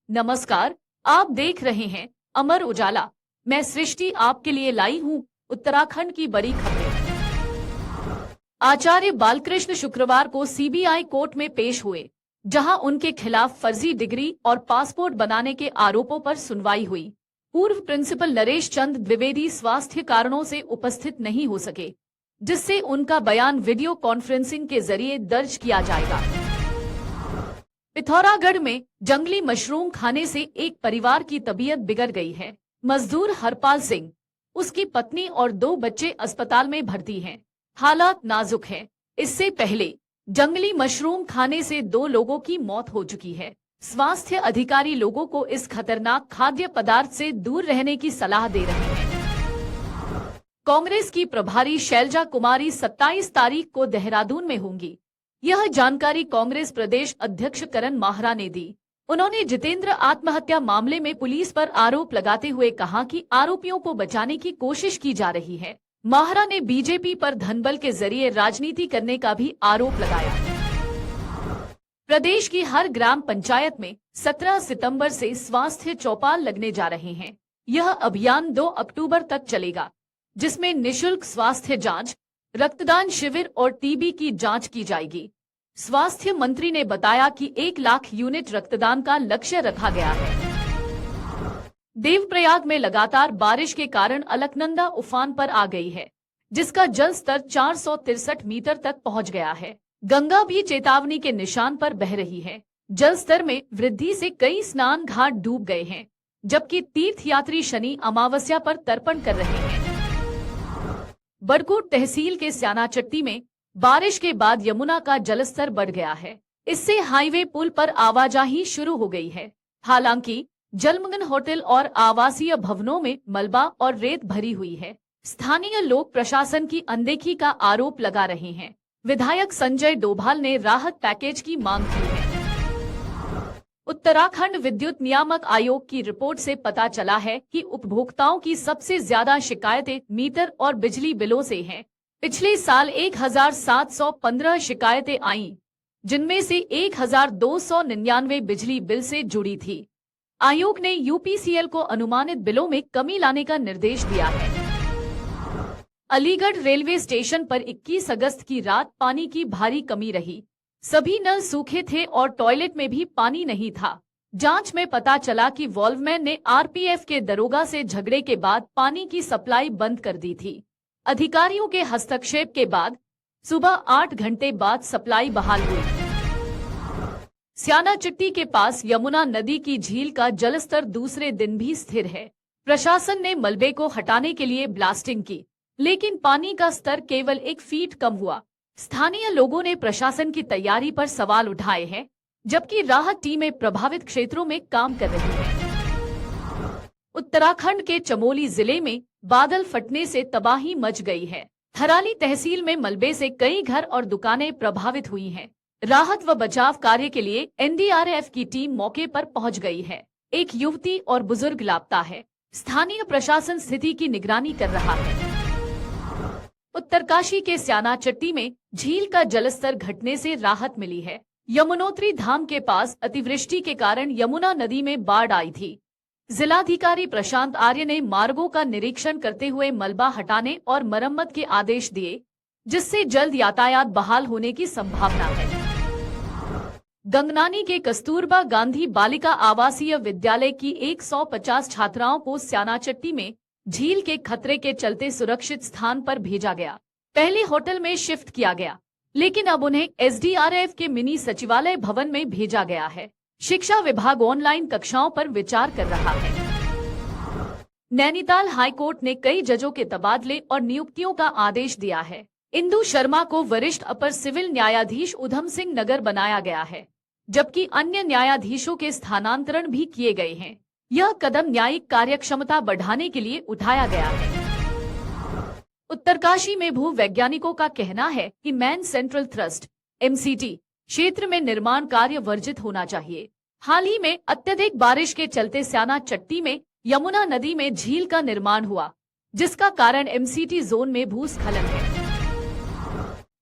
नमस्कार, आप देख रहे हैं अमर उजाला। मैं सृष्टि आपके लिए लाई हूँ उत्तराखंड की बड़ी खबरें। आचार्य बालकृष्ण शुक्रवार को सीबीआई कोर्ट में पेश हुए, जहां उनके खिलाफ फर्जी डिग्री और पासपोर्ट बनाने के आरोपों पर सुनवाई हुई। पूर्व प्रिंसिपल नरेश चंद द्विवेदी स्वास्थ्य कारणों से उपस्थित नहीं हो सके, जिससे उनका बयान वीडियो कॉन्फ्रेंसिंग के जरिए दर्ज किया जाएगा। पिथौरागढ़ में जंगली मशरूम खाने से एक परिवार की तबीयत बिगड़ गई है। मजदूर हरपाल सिंह, उसकी पत्नी और 2 बच्चे अस्पताल में भर्ती हैं। हालात नाजुक हैं। इससे पहले जंगली मशरूम खाने से 2 लोगों की मौत हो चुकी है। स्वास्थ्य अधिकारी लोगों को इस खतरनाक खाद्य पदार्थ से दूर रहने की सलाह दे रहे हैं। कांग्रेस की प्रभारी शैलजा कुमारी 27 तारीख को देहरादून में होंगी। यह जानकारी कांग्रेस प्रदेश अध्यक्ष करण माहरा ने दी। उन्होंने जितेंद्र आत्महत्या मामले में पुलिस पर आरोप लगाते हुए कहा कि आरोपियों को बचाने की कोशिश की जा रही है। माहरा ने बीजेपी पर धनबल के जरिए राजनीति करने का भी आरोप लगाया। प्रदेश की हर ग्राम पंचायत में 17 सितंबर से स्वास्थ्य चौपाल लगने जा रहे हैं। यह अभियान 2 अक्टूबर तक चलेगा, जिसमें निःशुल्क स्वास्थ्य जांच, रक्तदान शिविर और टीबी की जांच की जाएगी। स्वास्थ्य मंत्री ने बताया कि 1 लाख यूनिट रक्तदान का लक्ष्य रखा गया है। देवप्रयाग में लगातार बारिश के कारण अलकनंदा उफान पर आ गई है, जिसका जल स्तर 463 मीटर तक पहुंच गया है। गंगा भी चेतावनी के निशान पर बह रही है। जल स्तर में वृद्धि से कई स्नान घाट डूब गए हैं, जबकि तीर्थयात्री शनि अमावस्या पर तर्पण कर रहे हैं। बड़कोट तहसील के स्यानाचट्टी में बारिश के बाद यमुना का जलस्तर बढ़ गया है। इससे हाईवे पुल पर आवाजाही शुरू हो गई है। हालांकि जलमग्न होटल और आवासीय भवनों में मलबा और रेत भरी हुई है। स्थानीय लोग प्रशासन की अनदेखी का आरोप लगा रहे हैं। विधायक संजय डोभाल ने राहत पैकेज की मांग की है। उत्तराखंड विद्युत नियामक आयोग की रिपोर्ट से पता चला है कि उपभोक्ताओं की सबसे ज्यादा शिकायतें मीटर और बिजली बिलों से हैं। पिछले साल 1715 शिकायतें आईं, जिनमें से 1299 बिजली बिल से जुड़ी थी। आयोग ने यूपीसीएल को अनुमानित बिलों में कमी लाने का निर्देश दिया है। अलीगढ़ रेलवे स्टेशन पर 21 अगस्त की रात पानी की भारी कमी रही। सभी नल सूखे थे और टॉयलेट में भी पानी नहीं था। जांच में पता चला कि वॉल्वमैन ने आरपीएफ के दरोगा से झगड़े के बाद पानी की सप्लाई बंद कर दी थी। अधिकारियों के हस्तक्षेप के बाद सुबह 8 घंटे बाद सप्लाई बहाल हुई। स्यानाचट्टी के पास यमुना नदी की झील का जलस्तर दूसरे दिन भी स्थिर है। प्रशासन ने मलबे को हटाने के लिए ब्लास्टिंग की, लेकिन पानी का स्तर केवल 1 फीट कम हुआ। स्थानीय लोगों ने प्रशासन की तैयारी पर सवाल उठाए हैं, जबकि राहत टीमें प्रभावित क्षेत्रों में काम कर रही हैं। उत्तराखंड के चमोली जिले में बादल फटने से तबाही मच गई है। थराली तहसील में मलबे से कई घर और दुकानें प्रभावित हुई हैं। राहत व बचाव कार्य के लिए एनडीआरएफ की टीम मौके पर पहुंच गई है। एक युवती और बुजुर्ग लापता है। स्थानीय प्रशासन स्थिति की निगरानी कर रहा है। उत्तरकाशी के स्यानाचट्टी में झील का जलस्तर घटने से राहत मिली है। यमुनोत्री धाम के पास अतिवृष्टि के कारण यमुना नदी में बाढ़ आई थी। जिलाधिकारी प्रशांत आर्य ने मार्गों का निरीक्षण करते हुए मलबा हटाने और मरम्मत के आदेश दिए, जिससे जल्द यातायात बहाल होने की संभावना है। गंगनानी के कस्तूरबा गांधी बालिका आवासीय विद्यालय की 150 छात्राओं को स्यानाचट्टी में झील के खतरे के चलते सुरक्षित स्थान पर भेजा गया। पहले होटल में शिफ्ट किया गया, लेकिन अब उन्हें एसडीआरएफ के मिनी सचिवालय भवन में भेजा गया है। शिक्षा विभाग ऑनलाइन कक्षाओं पर विचार कर रहा है। नैनीताल हाईकोर्ट ने कई जजों के तबादले और नियुक्तियों का आदेश दिया है। इंदु शर्मा को वरिष्ठ अपर सिविल न्यायाधीश उधम सिंह नगर बनाया गया है, जबकि अन्य न्यायाधीशों के स्थानांतरण भी किए गए हैं। यह कदम न्यायिक कार्यक्षमता बढ़ाने के लिए उठाया गया है। उत्तरकाशी में भू वैज्ञानिकों का कहना है कि मैन सेंट्रल थ्रस्ट (MCT) क्षेत्र में निर्माण कार्य वर्जित होना चाहिए। हाल ही में अत्यधिक बारिश के चलते स्यानाचट्टी में यमुना नदी में झील का निर्माण हुआ, जिसका कारण MCT जोन में भूस्खलन है।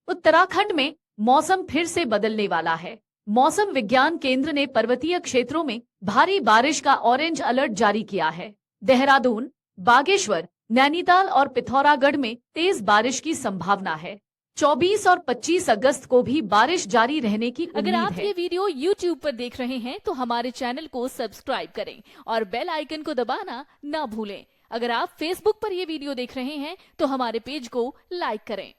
उत्तराखंड में मौसम फिर से बदलने वाला है। मौसम विज्ञान केंद्र ने पर्वतीय क्षेत्रों में भारी बारिश का ऑरेंज अलर्ट जारी किया है। देहरादून, बागेश्वर, नैनीताल और पिथौरागढ़ में तेज बारिश की संभावना है। 24 और 25 अगस्त को भी बारिश जारी रहने की उम्मीद अगर आप है। ये वीडियो YouTube पर देख रहे हैं तो हमारे चैनल को सब्सक्राइब करें और बेल आइकन को दबाना ना भूलें। अगर आप Facebook पर ये वीडियो देख रहे हैं तो हमारे पेज को लाइक करें।